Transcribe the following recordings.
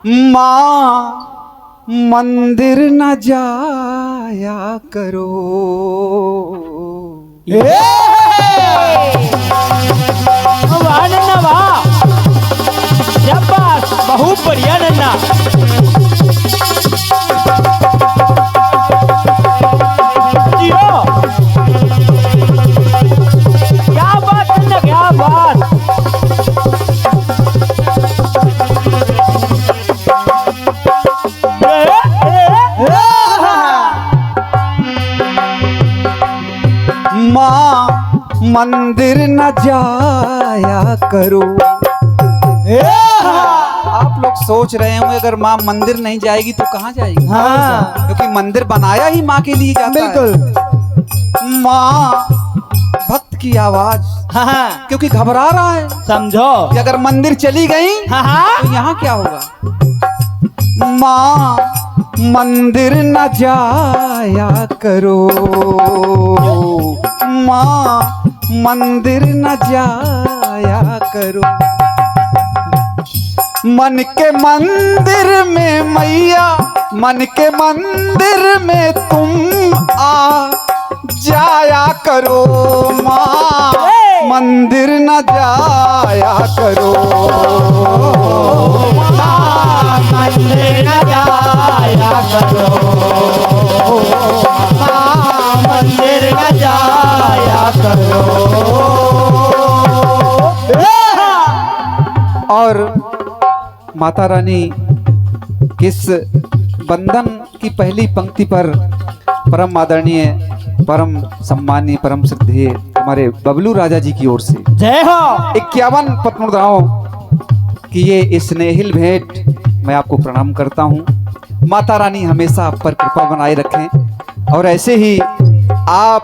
माँ मंदिर न जाया करो। वाह नन्ना वाह, शाबाश, बहुत बढ़िया नन्ना। जियो, क्या बात नन्ना, क्या बात। माँ मंदिर न जाया करो। आप लोग सोच रहे होंगे अगर माँ मंदिर नहीं जाएगी तो कहाँ जाएगी? हाँ, क्योंकि मंदिर बनाया ही माँ के लिए जाता है। माँ भक्त की आवाज, हाँ, क्योंकि घबरा रहा है समझो। कि अगर मंदिर चली गई हाँ, तो यहाँ क्या होगा। माँ मंदिर न जाया करो। माँ मंदिर न जाया करो। मन के मंदिर में मैया, मन के मंदिर में तुम आ जाया करो। माँ मंदिर न जाया करो। मंदिर न जाया करो, मंदिर न जाया करो। और माता रानी किस बंधन की पहली पंक्ति पर परम आदरणीय, परम सम्मानीय, परम श्रद्धेय हमारे बबलू राजा जी की ओर से जय हो। 51 पद्म मुद्राओं की ये स्नेहिल भेंट मैं आपको प्रणाम करता हूँ। माता रानी हमेशा आप पर कृपा बनाए रखें और ऐसे ही आप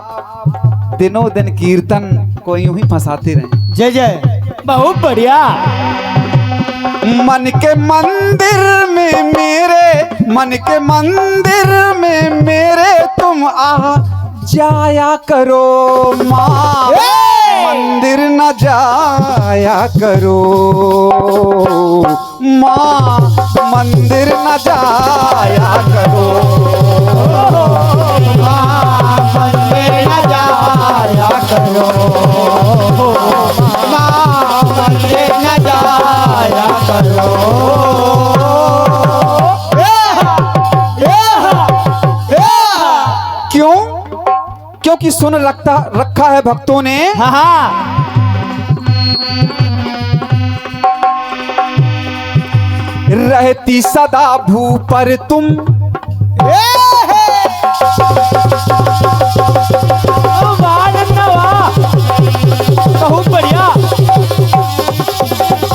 दिनों दिन कीर्तन को यूं ही फंसाते रहें। जय जय, बहुत बढ़िया। मन के मंदिर में मेरे, मन के मंदिर में मेरे तुम आ जाया करो। माँ मंदिर न जाया करो। माँ मंदिर न जाया करो। माँ मंदिर न जाया करो, माँ मंदिर न जाया करो। क्यों? क्योंकि सुन रखा है भक्तों ने। हाँ, रहती सदा भू पर तुम। वाह नन्ना वाह, बहुत बढ़िया,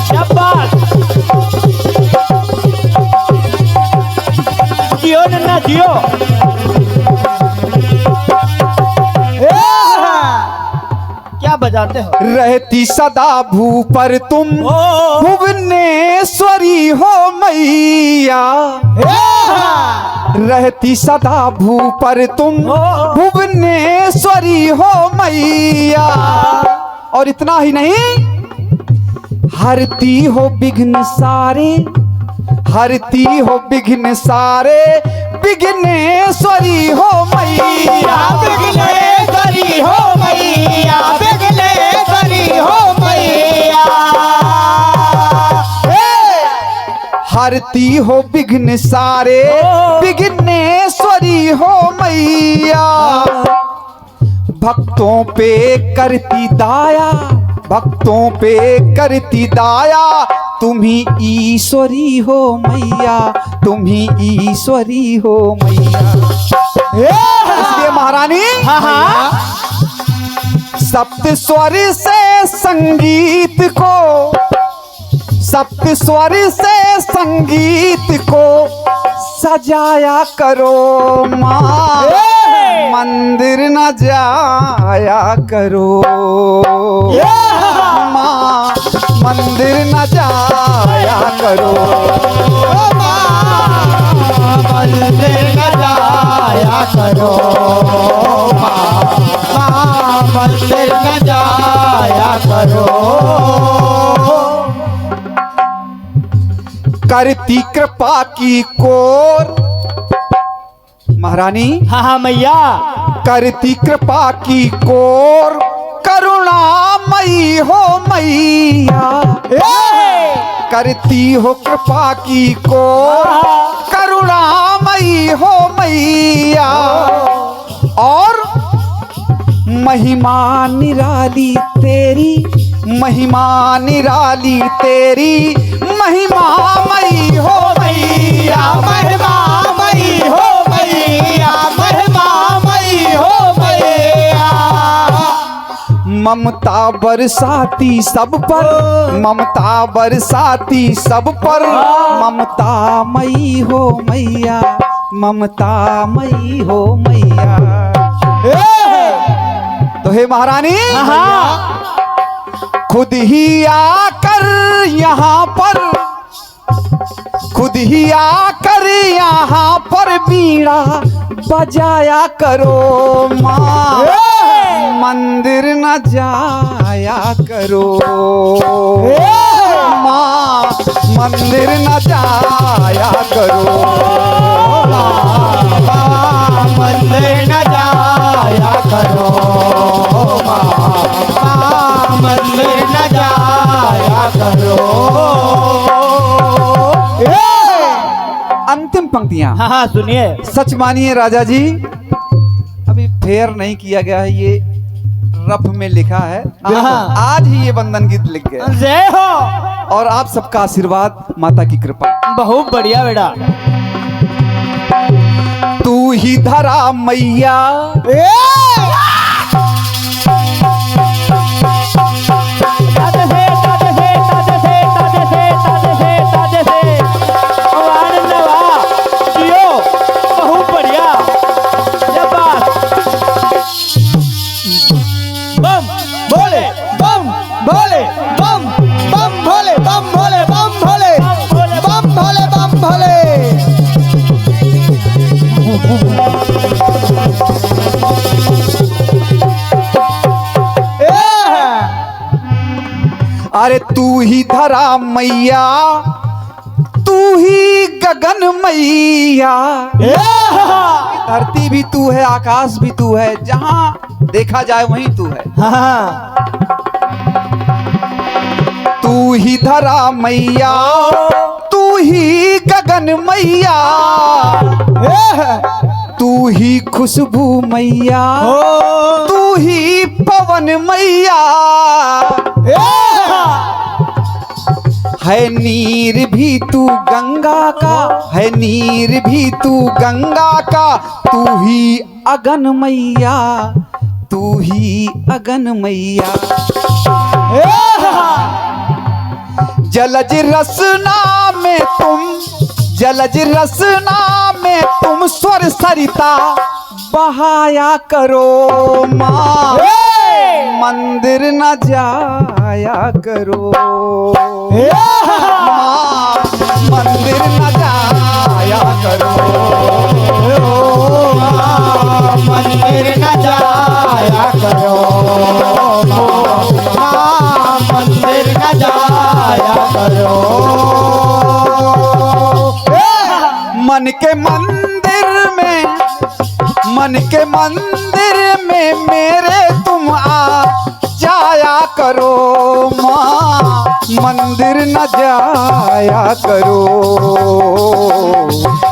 शाबाश। जियो नन्ना जियो। क्या बजाते हो? रहती सदा भू पर तुम, ओ, भुवनेश्वरी हो मैया। रहती सदा भू पर तुम, भुवनेश्वरी हो मैया। और इतना ही नहीं, हरती हो विघ्न सारे, हरती हो विघ्न सारे, विघ्नेश्वरी हो मैया। विघ्नेश्वरी हो मैया, विघ्नेश्वरी हो मैया। हरती हो विघ्न सारे, विघ्नेश्वरी हो मैया। भक्तों पे करती दाया, भक्तों पे करती दाया, तुम ही ईश्वरी हो मैया, तुम ही ईश्वरी हो मैया। इसलिए महारानी सप्त स्वर से संगीत को, सप्त स्वर से संगीत को सजाया करो। माँ मंदिर न जाया करो। माँ मंदिर न जाया करो। मंदिर न जाया करो, माँ मंदिर न जाया करो। करती कृपा कृपा की कोर। महारानी हाँ हाँ मैया। करती कृपा की कोर, करुणामयी हो मैया। करती हो कृपा की कोर, करुणामयी हो मैया। और महिमा निराली तेरी, महिमा निराली तेरी, महिमामयी हो मैया। महिमामयी हो मैया, महिमामयी हो मैया। ममता बरसाती सब पर, ममता बरसाती सब पर, ममतामयी हो मैया, ममतामयी हो मैया। तो हे महारानी, खुद ही आकर यहाँ पर, खुद ही आकर यहाँ पर बीड़ा बजाया करो माँ। मंदिर न जाया करो माँ, मंदिर न जाया करो माँ, मंदिर न जाया करो माँ, मंदिर न जाया करो। अंतिम पंक्तियां। हाँ हाँ सुनिए। सच मानिए राजा जी, अभी फेयर नहीं किया गया है, ये रफ में लिखा है। हाँ। आज ही ये बंधन गीत लिख गया जय हो। और आप सबका आशीर्वाद, माता की कृपा। बहुत बढ़िया बेटा। तू ही धरा मैया, अरे तू ही धरा मैया, तू ही गगन मैया। धरती भी तू है, आकाश भी तू है, जहां देखा जाए वहीं तू है। तू ही धरा मैया, तू ही गगन मैया, तू ही खुशबू मैया, तू ही पवन मैया। है नीर भी तू गंगा का, है नीर भी तू गंगा का, तू ही अगन मैया, तू ही अगन मैया। जलज रसना में तुम, जलज रसना में तुम स्वर सरिता बहाया करो माँ। मंदिर न जाया करो माँ, मंदिर न जाया करो माँ, मंदिर न जाया करो माँ, मंदिर न जाया करो। मन के मंदिर में, मन के मंदिर में मेरे तुम आ जाया करो माँ। मंदिर न जाया करो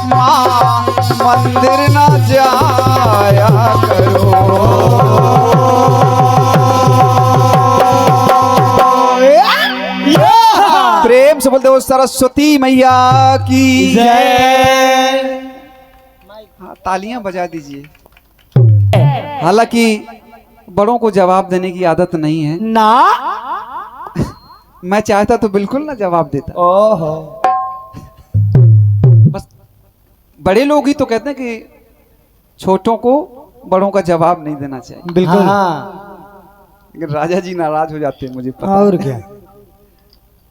माँ, मंदिर न जाया करो। प्रेम से बोलते हो सरस्वती मैया की जय। हाँ, तालियां बजा दीजिए। हालांकि बड़ों को जवाब देने की आदत नहीं है ना। मैं चाहता तो बिल्कुल ना जवाब देता। ओहो। बस बड़े लोग ही तो कहते हैं कि छोटों को बड़ों का जवाब नहीं देना चाहिए। बिल्कुल। लेकिन राजा जी नाराज हो जाते हैं, मुझे पता। और क्या।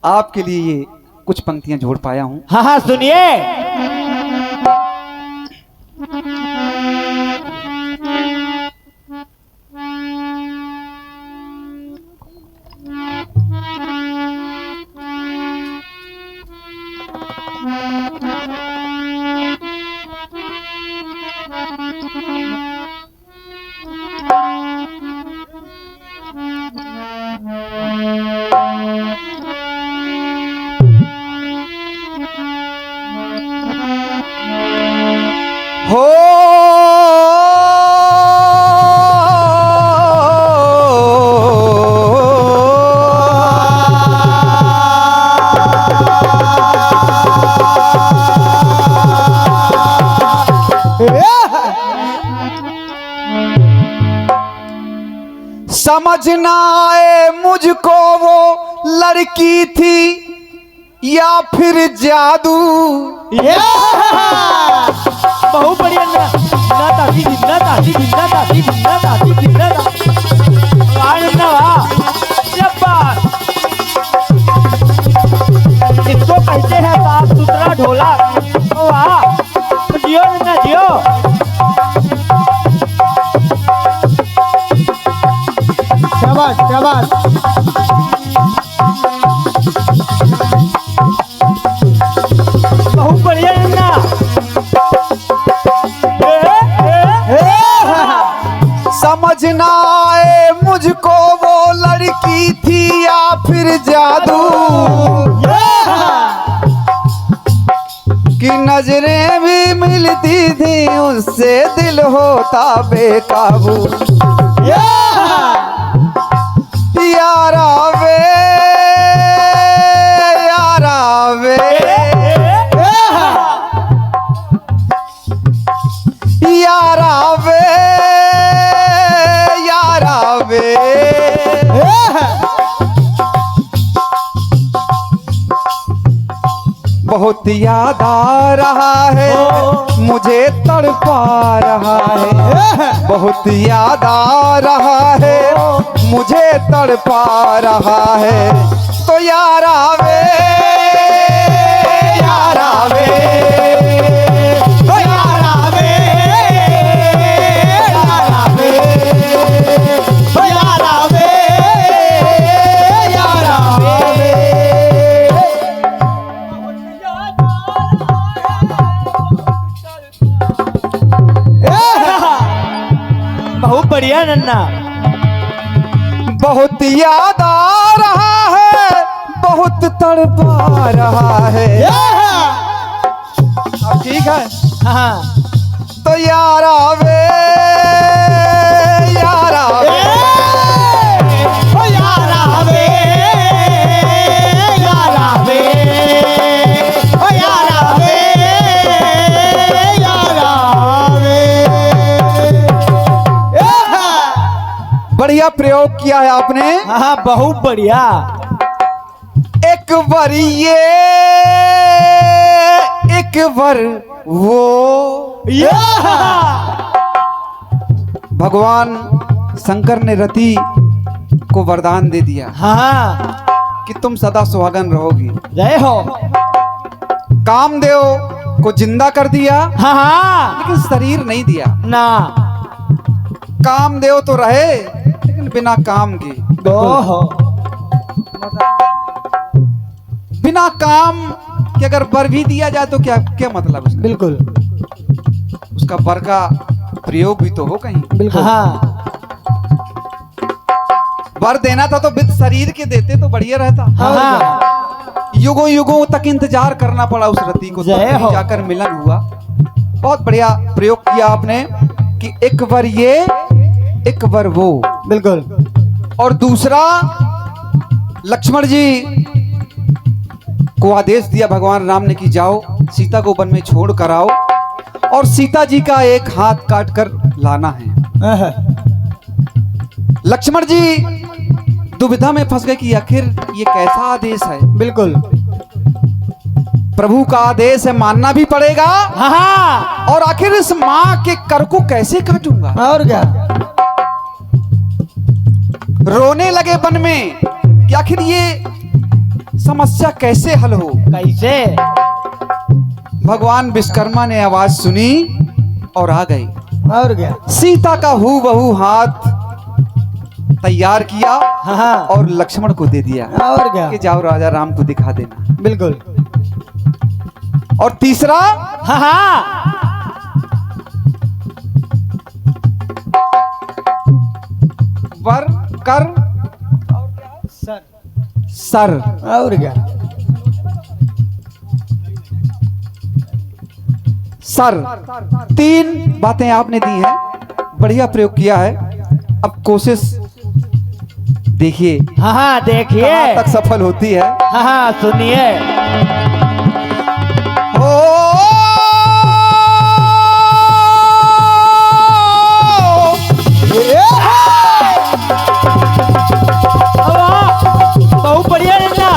आपके लिए ये कुछ पंक्तियां जोड़ पाया हूं। हाँ हाँ सुनिए। हो समझ ना आए मुझको वो लड़की थी या फिर जादू। बहुत बढ़िया ना दादी जिंदा दादी जिंदा दादी जिंदा दादी जिंदा ना वाह जब्बार। इसको कहते हैं साफ सुथरा ढोला। वाह जियो ना जियो। शाबाश शाबाश। बहुत बढ़िया ना। समझ ना आए मुझको वो लड़की थी या फिर जादू कि नजरें भी मिलती थी उससे दिल होता बेकाबू। यारा वे यारा वे यारा वे यारा वे बहुत याद आ रहा है मुझे तड़पा रहा है। बहुत याद आ रहा है मुझे तड़पा रहा है। तो यारा वे यारा वे यारा वे यारा वे यारा वे यारा वे। बहुत बढ़िया नन्ना। बहुत याद आ रहा है बहुत तड़पा रहा है। अब ठीक है। हाँ तो यारा वे यारा वे ओ यारा वे यारा वे ओ यारा वे यारा वे। बढ़िया प्रयोग किया है आपने। हाँ बहुत बढ़िया। एक बार ये एक बार वो भगवान शंकर ने रति को वरदान दे दिया हाँ कि तुम सदा सुहागन रहोगी। जय हो। कामदेव को जिंदा कर दिया हाँ हाँ लेकिन शरीर नहीं दिया। ना कामदेव तो रहे लेकिन बिना काम के। ओहो बिना काम के अगर वर भी दिया जाए तो क्या क्या मतलब उसका? बिल्कुल उसका वर का प्रयोग भी तो हो कहीं। बिल्कुल हाँ वर देना था तो विद शरीर के देते तो बढ़िया रहता। हाँ युगों युगों तक इंतजार करना पड़ा उस रति को, तब जय हो। कहीं जाकर मिलन हुआ। बहुत बढ़िया प्रयोग किया आपने कि एक वर ये एक वर वो। बिल्कुल। और दूसरा लक्ष्मण जी को आदेश दिया भगवान राम ने कि जाओ सीता को वन में छोड़ कर आओ और सीता जी का एक हाथ काट कर लाना है। लक्ष्मण जी दुविधा में फंस गए कि आखिर ये कैसा आदेश है। बिल्कुल प्रभु का आदेश है मानना भी पड़ेगा। हाँ और आखिर इस माँ के कर को कैसे काटूंगा। और क्या। रोने लगे वन में कि आखिर ये समस्या कैसे हल हो। कैसे। भगवान विश्वकर्मा ने आवाज सुनी और आ गई। और क्या। सीता का हूबहू हाथ तैयार किया हाँ और लक्ष्मण को दे दिया और क्या। कि जाओ राजा राम को दिखा देना। बिल्कुल। और तीसरा हाँ हाँ वर कर सर सर। और क्या। सर 3 बातें आपने दी हैं, बढ़िया प्रयोग किया है। अब कोशिश देखिए हाँ हाँ देखिए, कहाँ तक सफल होती है। हाँ हाँ सुनिए। बहुत बढ़िया नन्ना,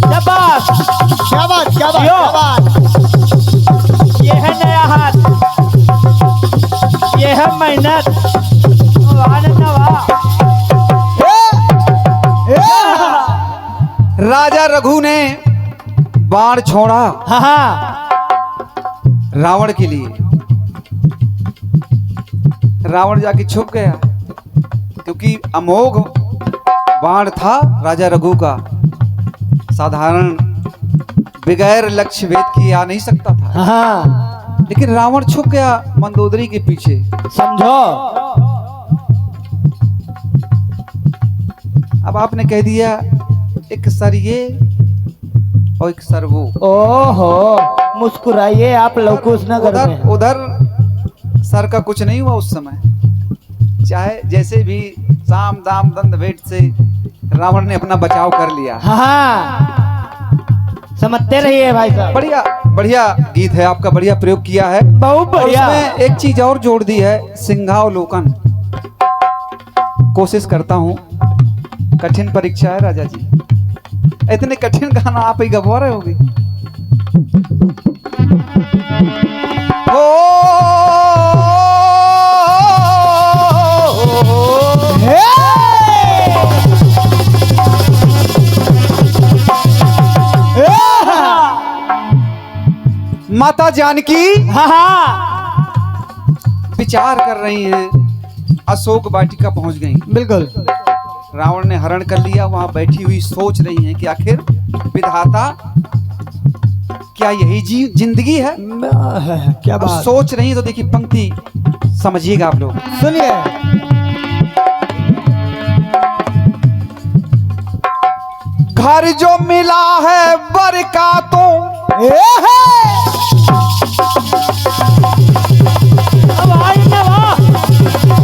शाबाश। क्या बात क्या बात यो। क्या बात। ये है नया हाथ, ये है मेहनत। वाह नन्ना वाह। राजा रघु ने बाण छोड़ा हाँ हाँ रावण के लिए। रावण जाके छुप गया क्योंकि अमोघ बाण था राजा रघु का। साधारण बगैर लक्ष्य भेद किए आ नहीं सकता था, हाँ, लेकिन रावण छुप गया मंदोदरी के पीछे। समझो। अब आपने कह दिया एक सर ये और एक सर वो। ओहो, मुस्कुराइए आप लवकुश नगर उधर में। उधर सर का कुछ नहीं हुआ उस समय, चाहे जैसे भी साम दाम दंड भेंट से रावण ने अपना बचाव कर लिया। हाँ, समझते रहिए भाई साहब। बढ़िया बढ़िया गीत है आपका, बढ़िया प्रयोग किया है। बहुत और बढ़िया। उसमें एक चीज और जोड़ दी है, सिंहावलोकन। कोशिश करता हूँ, कठिन परीक्षा है राजा जी। इतने कठिन गाना आप ही गवा रहे होगे। माता जानकी हाँ हाँ विचार कर रही हैं, अशोक वाटिका पहुंच गई। बिल्कुल। रावण ने हरण कर लिया, वहां बैठी हुई सोच रही हैं कि आखिर विधाता क्या यही जिंदगी है। क्या अब बात। सोच रही हैं तो देखिए पंक्ति समझिएगा आप लोग। सुनिए। घर जो मिला है बर का तो अब आई ना वाह,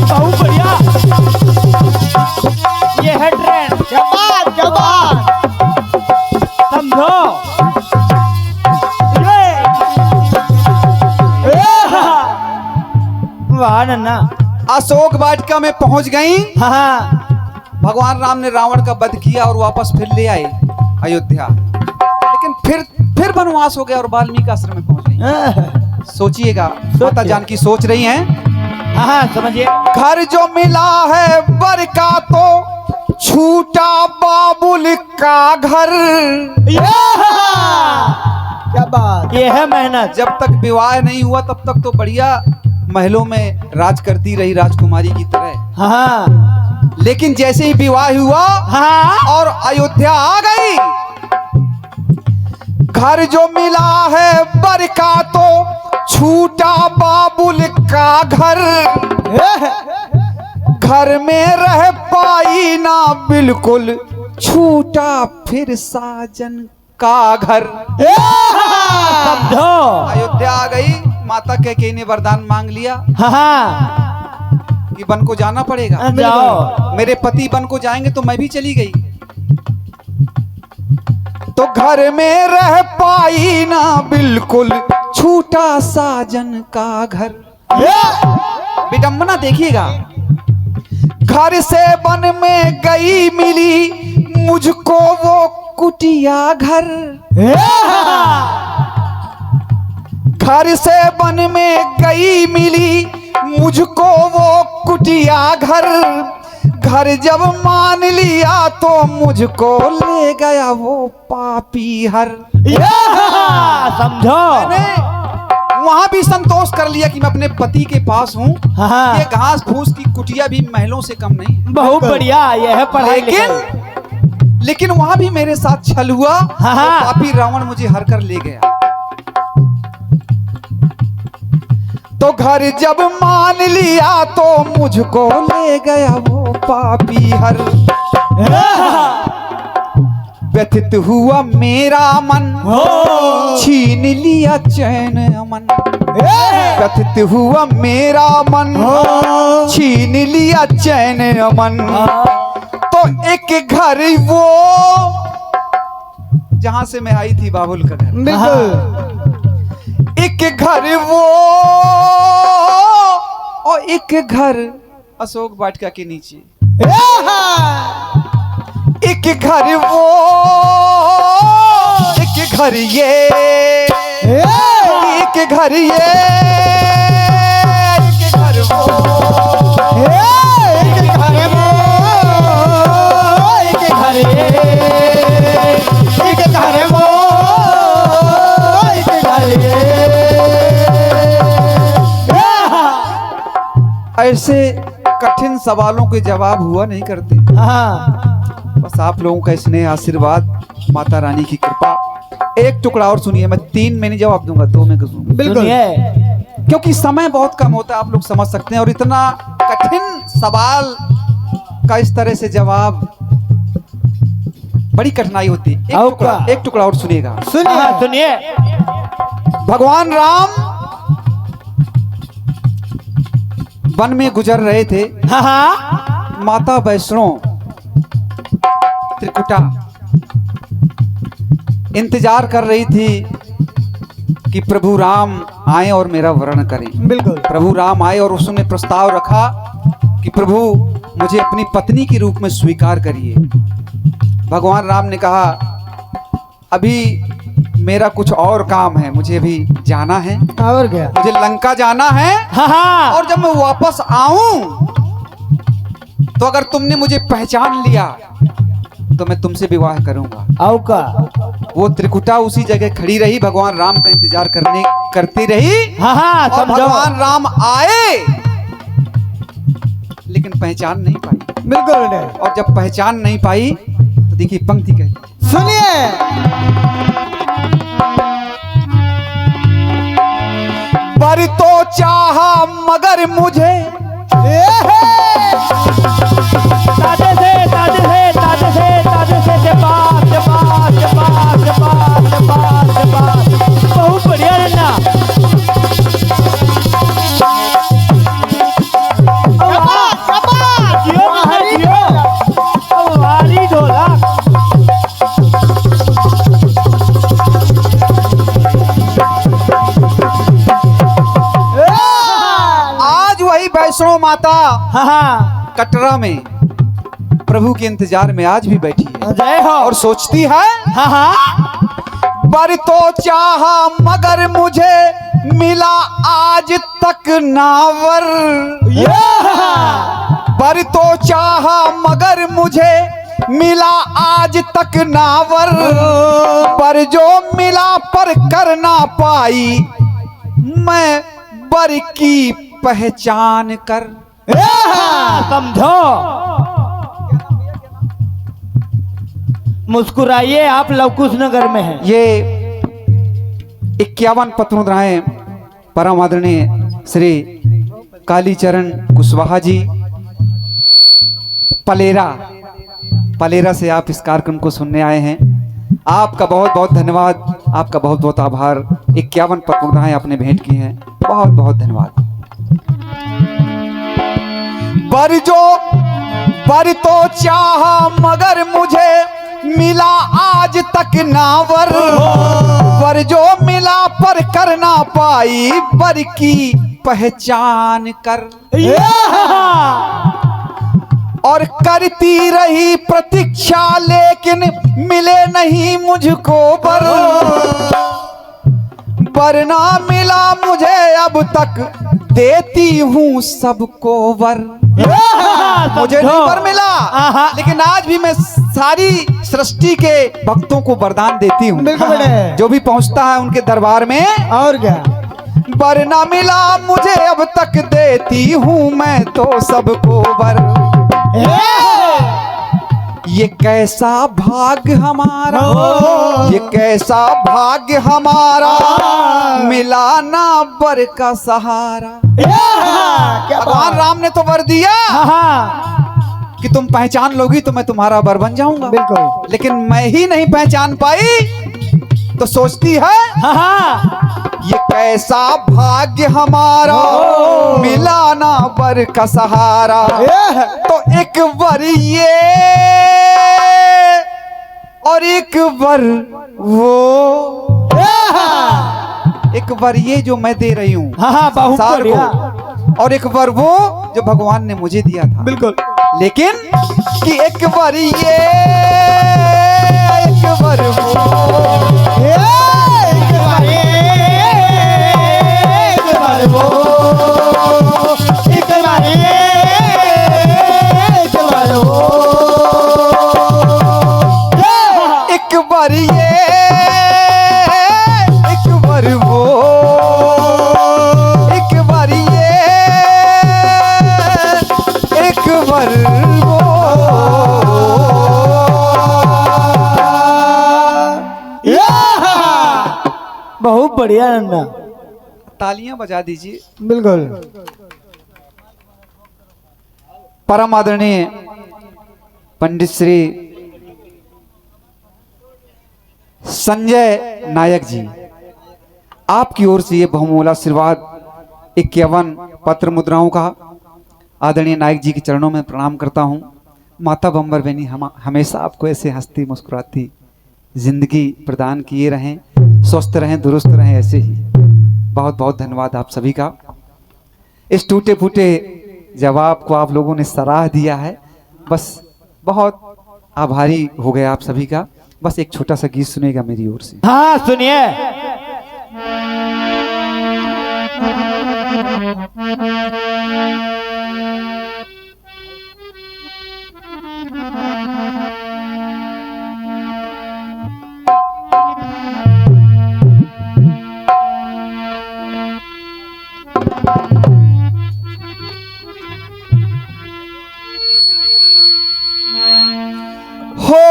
बहुत बढ़िया। ये है ट्रेंड, क्या बात क्या बात। समझो। वाह नन्ना। अशोक वाटिका में पहुंच गई। हाँ हाँ भगवान राम ने रावण का वध किया और वापस फिर ले आए अयोध्या, लेकिन फिर वनवास हो गया और वाल्मीकि आश्रम में पहुंच गई। सोचिएगा, माता जानकी सोच रही हैं। हाँ हाँ समझिए। घर जो मिला है बर का तो छूटा बाबुल का घर। क्या बात। ये है मेहनत। जब तक विवाह नहीं हुआ तब तक तो बढ़िया महलों में राज करती रही राजकुमारी की तरह, हाँ लेकिन जैसे ही विवाह हुआ हाँ और अयोध्या आ गई, घर जो मिला है बर का तो छूटा बाबुल का घर। घर में रह पाई ना बिल्कुल, छूटा फिर साजन का घर। समझो। अयोध्या आ गई, माता कैकेयी ने वरदान मांग लिया हाँ कि वन को जाना पड़ेगा। जाओ। मेरे पति वन को जाएंगे तो मैं भी चली गई। तो घर में रह पाई ना बिल्कुल, छूटा साजन का घर। विडंबना देखिएगा, घर से वन में गई मिली मुझको वो कुटिया घर। घर से वन में गई मिली मुझको वो कुटिया घर। घर जब मान लिया तो मुझको ले गया वो पापी हर। समझो। मैंने वहां भी संतोष कर लिया कि मैं अपने पति के पास हूँ। हाँ ये घास फूस की कुटिया भी महलों से कम नहीं है। बहुत बढ़िया। यह है पढ़ाई लेकिन वहां भी मेरे साथ छल हुआ। हाँ। तो पापी रावण मुझे हर कर ले गया। तो घर जब मान लिया तो मुझको ले गया वो पापी हर। व्यथित हुआ मेरा मन, हो छीन लिया चैन अमन। व्यथित हुआ मेरा मन, छीन लिया चैन अमन। तो एक घर वो जहां से मैं आई थी, बाबुल का घर, बिल्कुल। एक घर वो और एक घर अशोक वाटिका के नीचे। एक घर वो, एक घर ये, एक घर ये, एक घर वो, एक घर वो, एक घर ये, एक घर वो, एक घर ये। ऐसे कठिन सवालों के जवाब हुआ नहीं करते। हाँ, बस आप लोगों का स्नेह, आशीर्वाद, माता रानी की कृपा। एक टुकड़ा और सुनिए, मैं 3 में नहीं जवाब दूंगा, 2 में दूंगा, बिल्कुल। सुनिए। क्योंकि समय बहुत कम होता है, आप लोग समझ सकते हैं। और इतना कठिन सवाल का इस तरह से जवाब, बड़ी कठिनाई होती है। एक टुकड़ा और सुनिएगा। हाँ, सुनिए। सुनिए। भगवान राम वन में गुजर रहे थे। हाँ हाँ माता वैष्णो त्रिकुटा इंतजार कर रही थी कि प्रभु राम आए और मेरा वर्ण करें। बिल्कुल। प्रभु राम आए और उसने प्रस्ताव रखा कि प्रभु मुझे अपनी पत्नी के रूप में स्वीकार करिए। भगवान राम ने कहा अभी मेरा कुछ और काम है, मुझे अभी जाना है, और क्या? मुझे लंका जाना है। हाँ हाँ और जब मैं वापस आऊं तो अगर तुमने मुझे पहचान लिया तो मैं तुमसे विवाह करूंगा। आओ का। वो त्रिकुटा उसी जगह खड़ी रही, भगवान राम का इंतजार करती रही। हाँ हाँ और समझो। भगवान राम आए लेकिन पहचान नहीं पाई। बिल्कुल। और जब पहचान नहीं पाई तो देखिए पंक्ति कहती, सुनिए। पर तो चाहा मगर मुझे ताजे से ताजे से ताजे से ताजे से जपात जपात जपात जपात जपात जपात। बहुत बढ़िया रहना। जियो महाराज जियो। अब वाली ढोलक। आज वही वैष्णो माता हाँ हाँ कटरा में प्रभु के इंतजार में आज भी बैठी है जय हो। और सोचती है हाँ हाँ पर तो चाहा मगर मुझे मिला आज तक नावर। पर तो चाहा मगर मुझे मिला आज तक नावर। पर जो मिला पर कर ना पाई मैं बर की पहचान कर। समझो। मुस्कुराइए, आप लवकुश नगर में हैं। ये 51 पत्रोद्राएं परम आदरणीय श्री कालीचरण कुशवाहा जी पलेरा से आप इस कार्यक्रम को सुनने आए हैं। आपका बहुत बहुत धन्यवाद, आपका बहुत बहुत आभार। 51 पत्रोद्राएं आपने भेंट की हैं, बहुत बहुत धन्यवाद। पर तो चाहा मगर मुझे मिला आज तक नावर। पर जो मिला पर कर ना पाई पर की पहचान कर। और करती रही प्रतीक्षा लेकिन मिले नहीं मुझको बर ना मिला मुझे अब तक देती हूँ सबको वर। मुझे नहीं वर मिला लेकिन आज भी मैं सारी सृष्टि के भक्तों को वरदान देती हूँ। बिल्कुल। जो भी पहुँचता है उनके दरबार में और क्या? वर ना मिला मुझे अब तक देती हूँ मैं तो सबको वर। ये कैसा भाग्य हमारा, ये कैसा भाग्य हमारा मिला ना वर का सहारा। क्या भगवान राम ने तो वर दिया हाँ कि कि तुम पहचान लोगी तो मैं तुम्हारा वर बन जाऊंगा। बिल्कुल। लेकिन मैं ही नहीं पहचान पाई तो सोचती है हाँ हाँ ये कैसा भाग्य हमारा, ओ। मिला ना वर का सहारा। तो एक वर ये और एक वर वो, एक वर ये जो मैं दे रही हूँ हाँ हाँ, बहुत संसार बढ़िया। को, और एक वर वो जो भगवान ने मुझे दिया था। बिल्कुल। लेकिन कि एक वर ये एक वर वो, एक वर ये एक वर वो, एक वर ये एक वर वो। बहुत बढ़िया नन्ना। तालियां बजा दीजिए। बिल्कुल। परम आदरणीय पंडित श्री संजय नायक जी, आपकी ओर से ये बहुमूल्य आशीर्वाद 51 पत्र मुद्राओं का आदरणीय नायक जी के चरणों में प्रणाम करता हूँ। माता बम्बर बेनी हम हमेशा आपको ऐसे हंसती मुस्कुराती जिंदगी प्रदान किए रहें, स्वस्थ रहें, दुरुस्त रहें, ऐसे ही। बहुत बहुत धन्यवाद आप सभी का। इस टूटे फूटे जवाब को आप लोगों ने सराह दिया है, बस बहुत आभारी हो गए आप सभी का। बस एक छोटा सा गीत सुनेगा मेरी ओर से। हाँ सुनिए। हो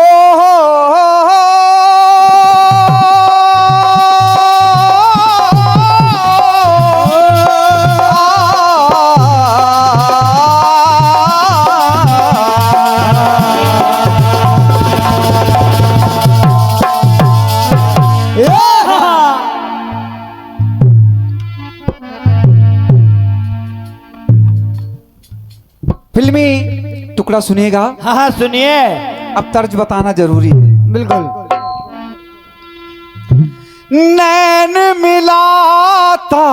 फिल्मी टुकड़ा सुनिएगा। हाँ हाँ सुनिए। अब तर्ज बताना जरूरी है। बिल्कुल। नैन मिलाता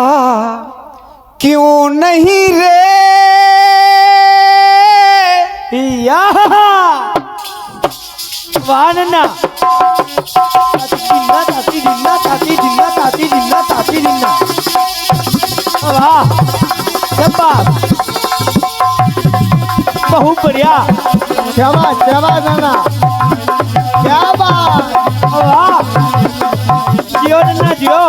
क्यों नहीं रे, या वाह नन्ना। जिन्ना ताती जिन्ना ताती जिन्ना ताती जिन्ना ताती जिन्ना। वाह शाबाश, बहुत बढ़िया। शाबाश शाबाश नाना, क्या बात। वाह जियो नन्ना जियो।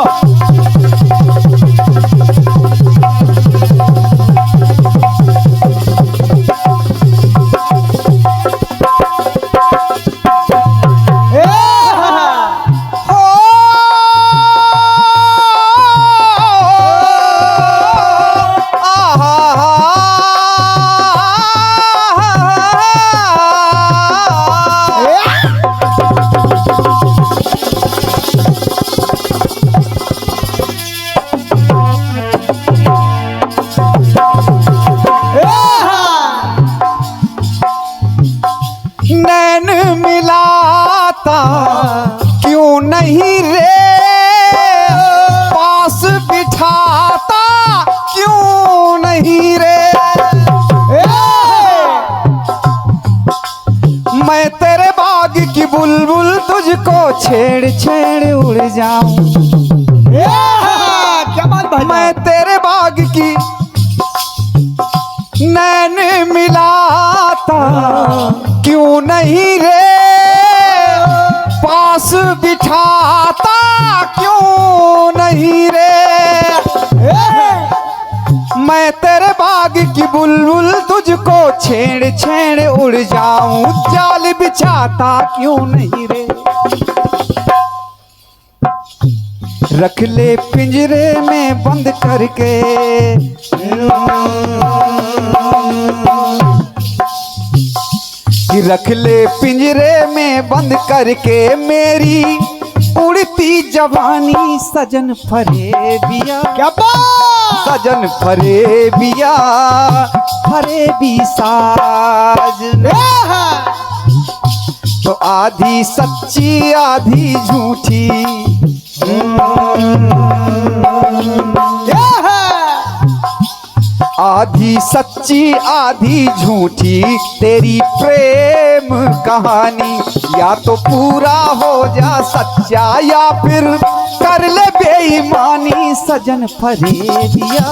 नैन मिलाता क्यों नहीं रे, पास बिठाता क्यों नहीं रे। मैं तेरे बाग की बुलबुल तुझको छेड़ छेड़ उड़ जाऊं। क्या बात भाई। मैं तेरे बाग की नैन मिलाता क्यों नहीं रे, पास बिठाता क्यों नहीं रे। मैं तेरे बाग की बुलबुल तुझको छेड़ छेड़ उड़ जाऊं, जाल बिछाता क्यों नहीं रे। रख ले पिंजरे में बंद करके, कि रख ले पिंजरे में बंद करके मेरी उड़ती जवानी सजन फरेबिया। क्या बात। सजन फरेबिया फरेबी साजन। तो आधी सच्ची आधी झूठी आधी सच्ची आधी झूठी तेरी प्रेम कहानी। या तो पूरा हो जा सच्चा या फिर कर ले बेईमानी सजन फरेबिया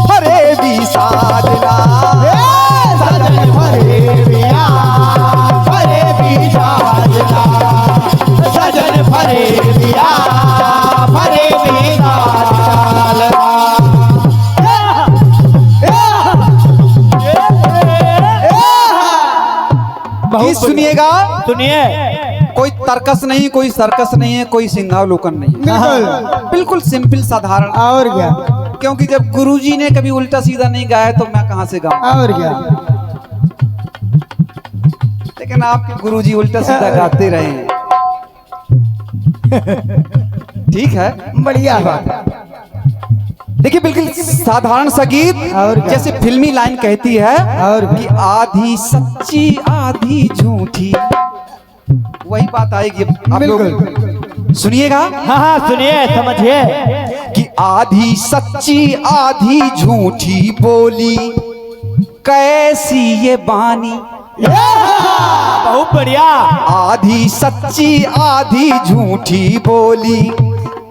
फरेबी साजना। सजन फरेबिया फरेबी साजना। सजन फरेबिया फरेबी साजना। गीत सुनिएगा, सुनिए। कोई तर्कस नहीं, कोई सर्कस नहीं है, कोई सिंहावलोकन नहीं है, बिल्कुल बिल्कुल सिंपल साधारण। और क्या। क्योंकि जब गुरुजी ने कभी उल्टा सीधा नहीं गाया तो मैं कहां से गाऊं। और क्या। लेकिन आपके गुरुजी उल्टा सीधा गाते रहे हैं। ठीक है, बढ़िया बात है। देखिए बिल्कुल साधारण सा गीत, और क्या? जैसे फिल्मी लाइन कहती है और कि आधी सच्ची आधी झूठी, वही बात आएगी। आप लोग सुनिएगा। हाँ हाँ सुनिए, समझिए। कि आधी सच्ची आधी झूठी बोली कैसी ये बानी। बहुत बढ़िया। आधी सच्ची आधी झूठी बोली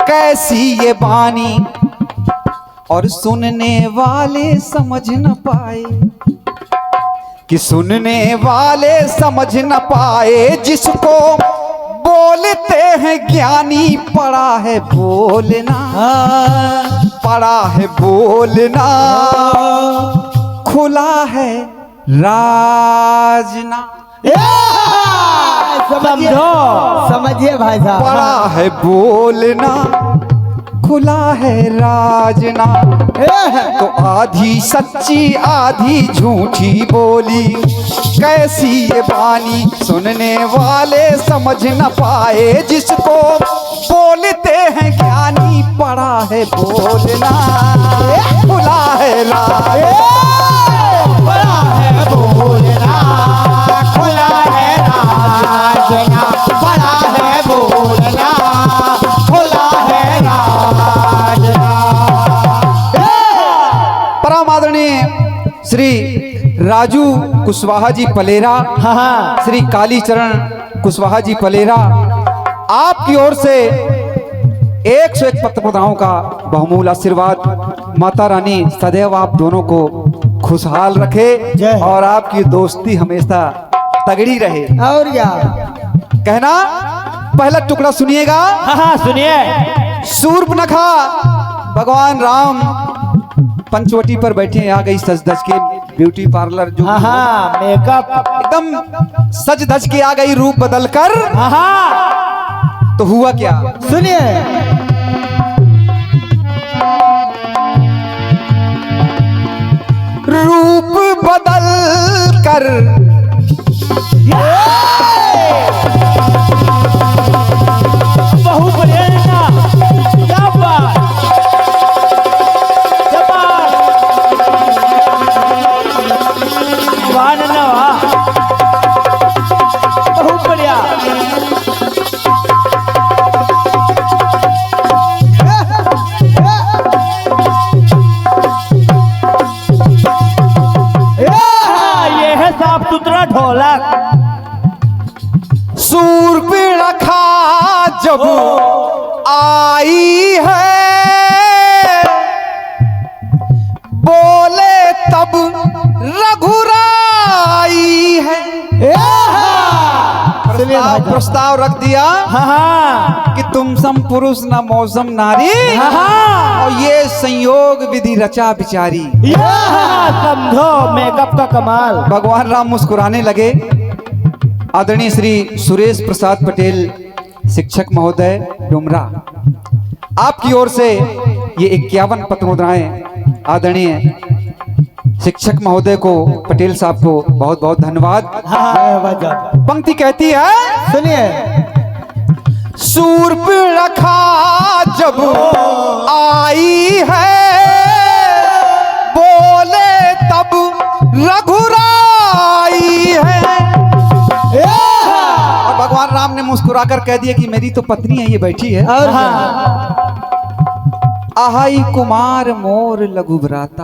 कैसी ये बानी। और सुनने वाले समझ न पाए कि सुनने वाले समझ न पाए जिसको बोलते हैं ज्ञानी। पड़ा है बोलना पड़ा है बोलना खुला है राजना। समझो। समझिए भाई साहब। पड़ा है बोलना खुला है राजना। तो आधी सच्ची आधी झूठी बोली कैसी ये बानी। सुनने वाले समझ न पाए जिसको बोलते हैं ज्ञानी। पड़ा है बोलना खुला है राजना। बड़ा है बोलना खुला है राजना। बड़ा है बोलना खुला है राजना। परम आदरणीय श्री राजू कुशवाहा जी पलेरा, हाँ हाँ। श्री कालीचरण कुशवाहा जी पलेरा, आपकी ओर से 101 पत्र प्रदाओं का बहुमूल्य आशीर्वाद। माता रानी सदैव आप दोनों को खुशहाल रखे जय। और आपकी दोस्ती हमेशा तगड़ी रहे। और क्या। कहना पहला टुकड़ा सुनिएगा। हाँ हाँ सुनिए। शूर्पनखा भगवान राम पंचवटी पर बैठे, आ गई सज धज के ब्यूटी पार्लर जो हाँ हाँ मेकअप। एकदम सज धज के आ गई रूप बदल कर। हाँ हाँ तो हुआ क्या? सुनिए। रूप बदल कर बहुत बढ़िया ना। क्या बात। वाह ना वाह। बहुत बढ़िया। ये है साफ सुथरा ढोलक। शूर्पणखा जब आई है बोले तब रघुराई है। प्रस्ताव रख दिया हाँ हाँ कि तुम सम पुरुष न मौसम नारी। हाँ हाँ। और ये संयोग विधि रचा बिचारी। समझो मेकअप का कमाल। भगवान राम मुस्कुराने लगे। आदरणीय श्री सुरेश प्रसाद पटेल शिक्षक महोदय डुमरा, आपकी ओर से ये 51 पत्र मुद्राएं आदरणीय शिक्षक महोदय को, पटेल साहब को बहुत बहुत धन्यवाद। पंक्ति कहती है, सुनिए। शूर्पणखा जब आई है, बोले तब रघुराई है। और भगवान राम ने मुस्कुराकर कह दिया कि मेरी तो पत्नी है, ये बैठी है। और आहाई कुमार मोर लघु भ्राता,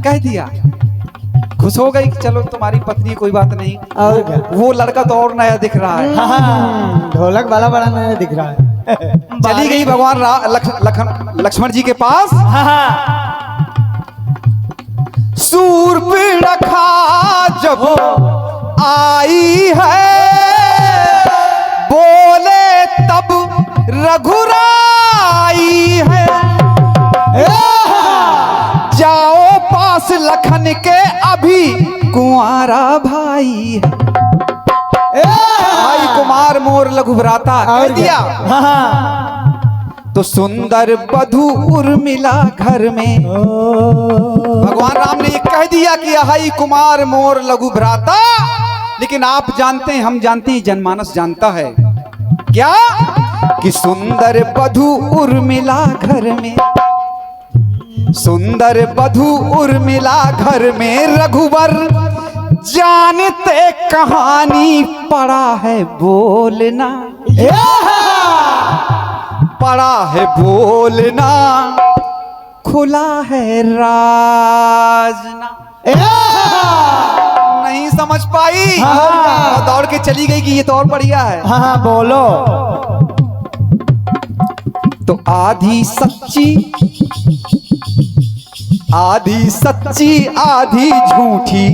कह दिया। खुश हो गई कि चलो तुम्हारी पत्नी, कोई बात नहीं। और क्या? वो लड़का तो और नया दिख रहा है। ढोलक वाला बड़ा नया दिख रहा है। चली गई भगवान लक्ष्मण जी के पास। शूर्पणखा जब आई है, बोले तब रघुराई है। जाओ पास लखन के, अभी कुंवारा भाई है। भाई कुमार मोर लघु भ्राता कह दिया। तो सुंदर वधू उर्मिला घर में, भगवान राम ने ये कह दिया कि हाई कुमार मोर लघु भ्राता। लेकिन आप जानते हैं, हम जानते हैं, जनमानस जानता है क्या कि सुंदर वधू उर्मिला घर में, सुंदर वधू उर्मिला घर में, रघुवर जानते कहानी पड़ा है बोलना, पड़ा है बोलना, खुला है राजना। नहीं समझ पाई, दौड़ के चली गई कि ये तो और बढ़िया है। हाँ बोलो। तो आधी सच्ची आधी झूठी,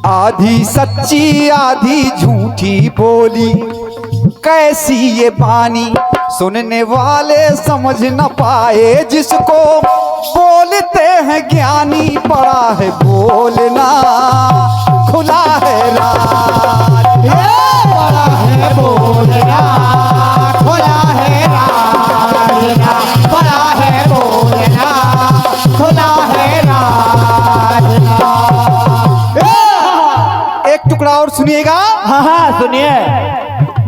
आधी सच्ची आधी झूठी बोली कैसी ये बानी, सुनने वाले समझ न पाए जिसको बोलते हैं ज्ञानी। पड़ा है बोलना, खुला है राज, बड़ा है बोलना, खुला है राजना, बड़ा है बोलना, खुला है राजना। एक टुकड़ा और सुनिएगा। हाँ सुनिए।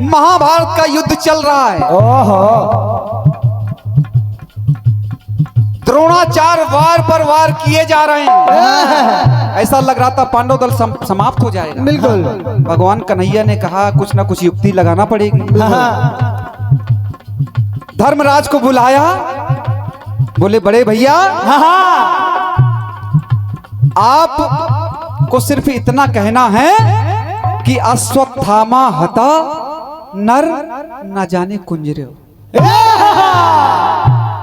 महाभारत का युद्ध चल रहा है। ओहो। द्रोणाचार्य वार पर वार किए जा रहे हैं। ऐसा लग रहा था पांडव दल समाप्त हो जाएगा। बिल्कुल। भगवान कन्हैया ने कहा कुछ ना कुछ युक्ति लगाना पड़ेगी। धर्मराज को बुलाया, बोले बड़े भैया आप को सिर्फ इतना कहना है कि अश्वत्थामा हता नर न जाने कुंजरे।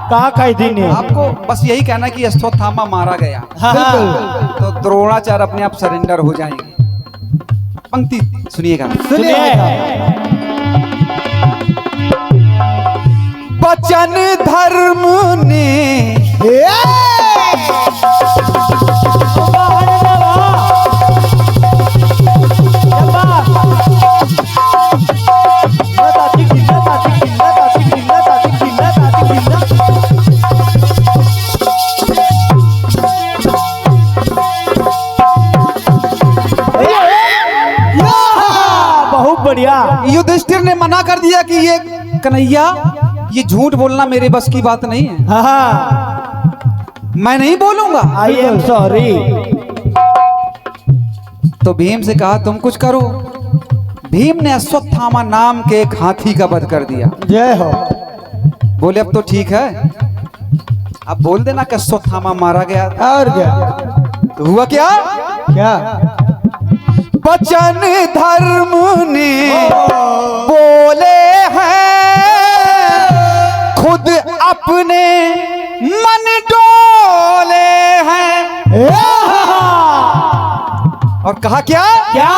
कहा कही थी ने? आपको बस यही कहना कि अश्वत्थामा मारा गया। तो द्रोणाचार्य अपने आप सरेंडर हो जाएंगे। पंक्ति सुनिएगा। सुनिए। वचन धर्म ने बढ़िया। युधिष्ठिर ने मना कर दिया कि ये कन्हैया ये झूठ बोलना मेरे बस की बात नहीं है। मैं नहीं बोलूंगा। I am sorry. तो भीम से कहा तुम कुछ करो। भीम ने अश्वत्थामा नाम के एक हाथी का वध कर दिया। जय हो। बोले अब तो ठीक है, अब बोल देना कि अश्वत्थामा मारा गया। और क्या? तो हुआ क्या? क्या? वचन धर्म ने बोले हैं, खुद अपने मन डोले हैं। और कहा क्या? क्या?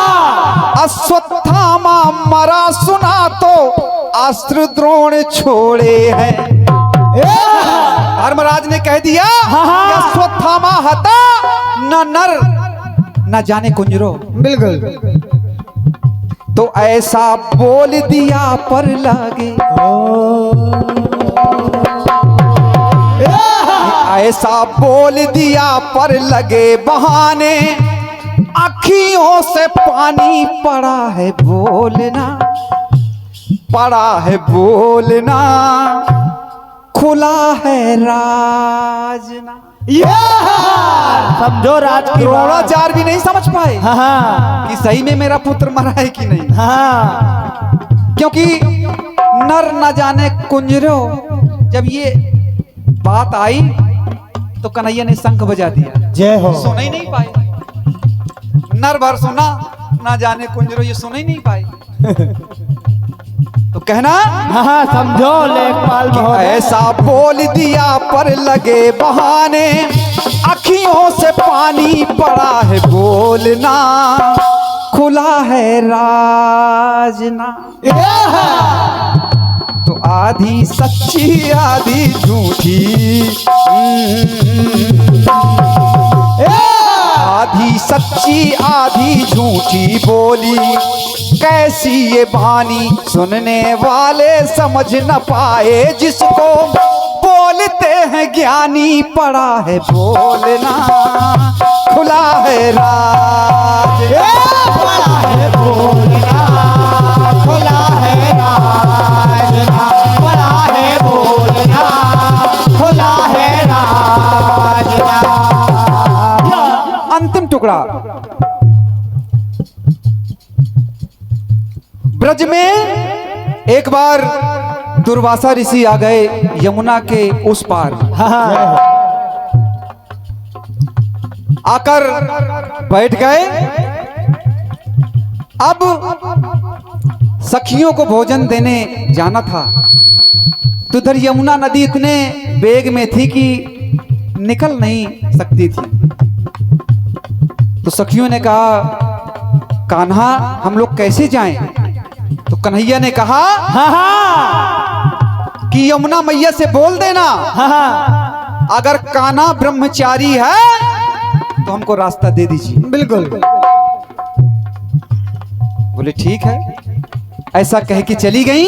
अश्वत्थामा मरा सुना तो अस्त्र द्रोण छोड़े हैं। धर्मराज ने कह दिया कि अश्वत्थामा हता न नर न जाने कुंजरो। बिल्कुल। तो ऐसा बोल दिया पर लागे, ऐसा बोल दिया पर लगे बहाने, अखियों से पानी पड़ा है बोलना, पड़ा है बोलना, खुला है राजना। समझो राज की बात। द्रोणाचार्य भी नहीं समझ पाए हाँ कि सही में मेरा पुत्र मरा है कि नहीं, हाँ क्योंकि नर न जाने कुंजरो। जब ये बात आई तो कन्हैया ने शंख बजा दिया, जय हो। सुन ही नहीं पाए। नर भर सुना, ना जाने कुंजरो ये सुन ही नहीं पाए। तो कहना हाँ समझो लेखपाल महोदय। ऐसा बोल दिया पर लगे बहाने, अखियों से पानी पड़ा है बोलना, खुला है राजना। तो आधी सच्ची आधी झूठी, आधी सच्ची आधी झूठी बोली, कैसी ये बानी सुनने वाले समझ न पाए, जिसको बोलते हैं ज्ञानी पड़ा है बोलना, खुला है राज, पड़ा है बोलना, खुला है राजना, पड़ा है बोलना, खुला है राजना। अंतिम टुकड़ा। ब्रज में एक बार दुर्वासा ऋषि आ गए यमुना के उस पार। आकर बैठ गए। अब सखियों को भोजन देने जाना था, तो इधर यमुना नदी इतने वेग में थी कि निकल नहीं सकती थी। तो सखियों ने कहा, कान्हा हम लोग कैसे जाएं? तो कन्हैया ने कहा कि यमुना मैया से बोल देना, अगर कान्हा ब्रह्मचारी है तो हमको रास्ता दे दीजिए। बिल्कुल। बोले ठीक है। ऐसा कह के चली गई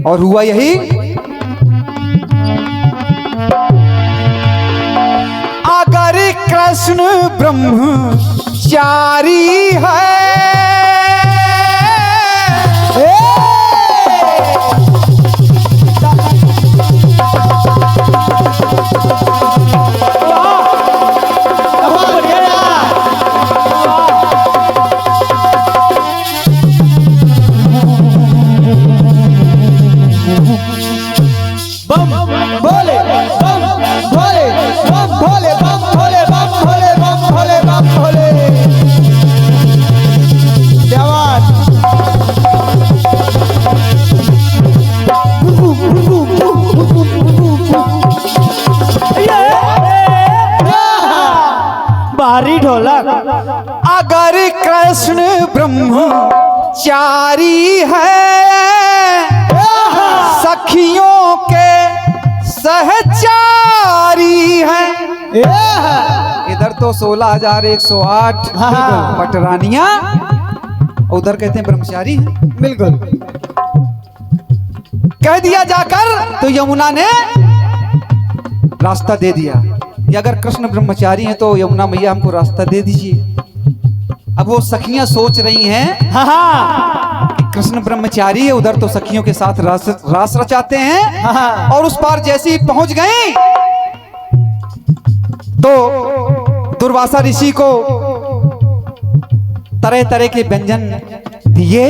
और हुआ यही, अगर कृष्ण ब्रह्मचारी है, भोले बम भोले बम भोले बम भोले बम भोले बम भोले बम भोले। क्या बात। बाहरी ढोलक। अगर कृष्ण ब्रह्मचारी है, सखियों के सहचारी है। इधर तो 16,108 पटरानियां, उधर कहते हैं ब्रह्मचारी हैं। बिल्कुल। कह दिया जाकर, तो यमुना ने रास्ता दे दिया कि अगर कृष्ण ब्रह्मचारी हैं तो यमुना मैया हमको रास्ता दे दीजिए। अब वो सखियां सोच रही हैं कि कृष्ण ब्रह्मचारी है, उधर तो सखियों के साथ रास रचाते हैं। और उस पार जैसे ही पहुंच गए तो दुर्वासा ऋषि को तरह तरह के व्यंजन दिए।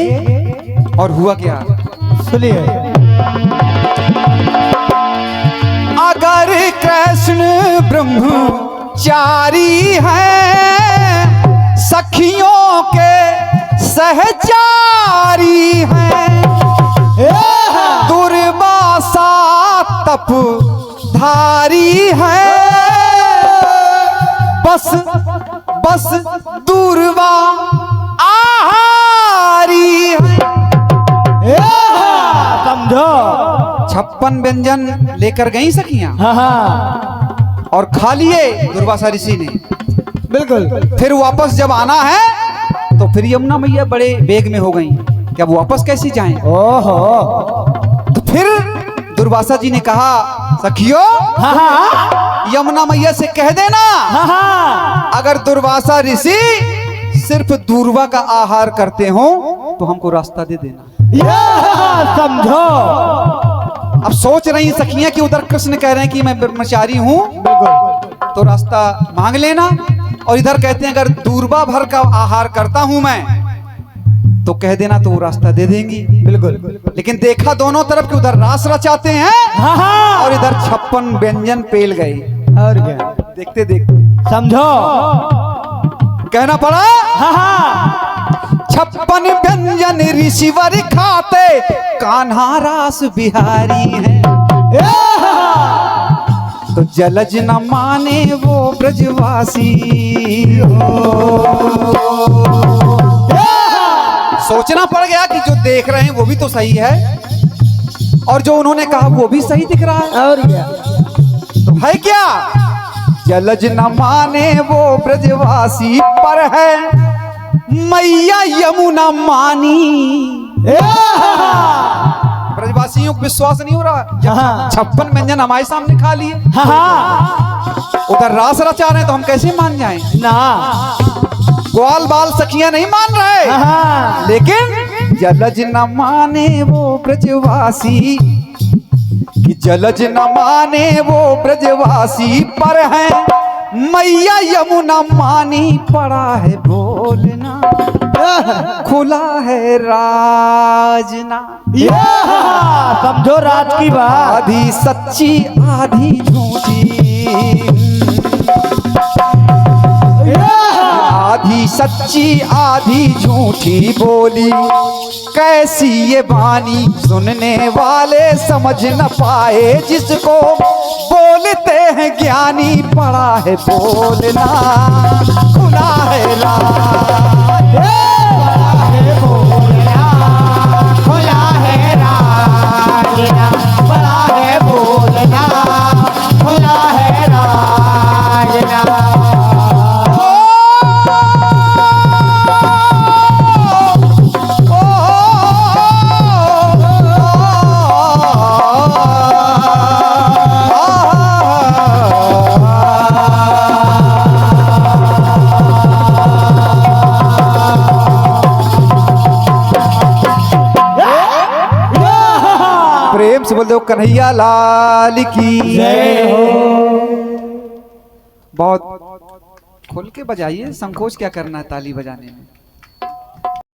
और हुआ क्या सुनिए। अगर कृष्ण ब्रह्मचारी है, सखियों के सहचारी है, दुर्वासा तप धारी है, बस बस दुर्वा आहारी है। समझो। 56 व्यंजन लेकर गई सखियां और खा लिए दुर्वासा ऋषि ने। बिल्कुल। फिर वापस जब आना है तो फिर यमुना मैया बड़े वेग में हो गई कि अब वापस कैसे जाएं। ओहो। तो फिर दुर्वासा जी ने कहा, सखियों यमुना मैया से कह देना हाँ हाँ अगर दुर्वासा ऋषि सिर्फ दूर्वा का आहार करते हो तो हमको रास्ता दे देना। हाँ, समझो। अब सोच रही सखियां कि उधर कृष्ण कह रहे हैं कि मैं ब्रह्मचारी हूं तो रास्ता मांग लेना, और इधर कहते हैं अगर दूर्वा भर का आहार करता हूं मैं तो कह देना तो वो रास्ता दे देंगी। बिल्कुल। लेकिन देखा दोनों तरफ कि उधर रास रचाते हैं हाँ हाँ और इधर 56 व्यंजन पेल गए। और क्या? देखते देखते समझो। कहना पड़ा हाँ हाँ 56 व्यंजन ऋषिवर खाते कान्हा रास बिहारी है। तो जलज न माने वो ब्रजवासी सोचना पड़ गया कि जो देख रहे हैं वो भी तो सही है और जो उन्होंने कहा वो भी सही दिख रहा है। और क्या? तो है क्या? जलज न माने वो ब्रजवासी पर है मैया यमुना मानी। ब्रजवासियों को विश्वास नहीं हो रहा हाँ 56 व्यंजन हमारे सामने खा लिए, हाँ हाँ उधर रास रचा रहे हैं तो हम कैसे मान जाएं? ना ग्वाल बाल सखियां नहीं मान रहे, हाँ लेकिन जलज न माने वो ब्रजवासी कि जलज न माने वो ब्रजवासी पर है मैया यमुना मानी। पड़ा है बोलना खुला है राजना। समझो रात की बात। आधी सच्ची आधी झूठी, आधी सच्ची आधी झूठी बोली कैसी ये बानी सुनने वाले समझ न पाए जिसको बोलते हैं ज्ञानी। पड़ा है बोलना खुला है राज, पड़ा है बोलना खुला है राजना, पड़ा है बोलना खुला है राजना। प्रेम से बोल दो कन्हैया लाल की जय हो। बहुत खोल के बजाइए, संकोच क्या करना है ताली बजाने में।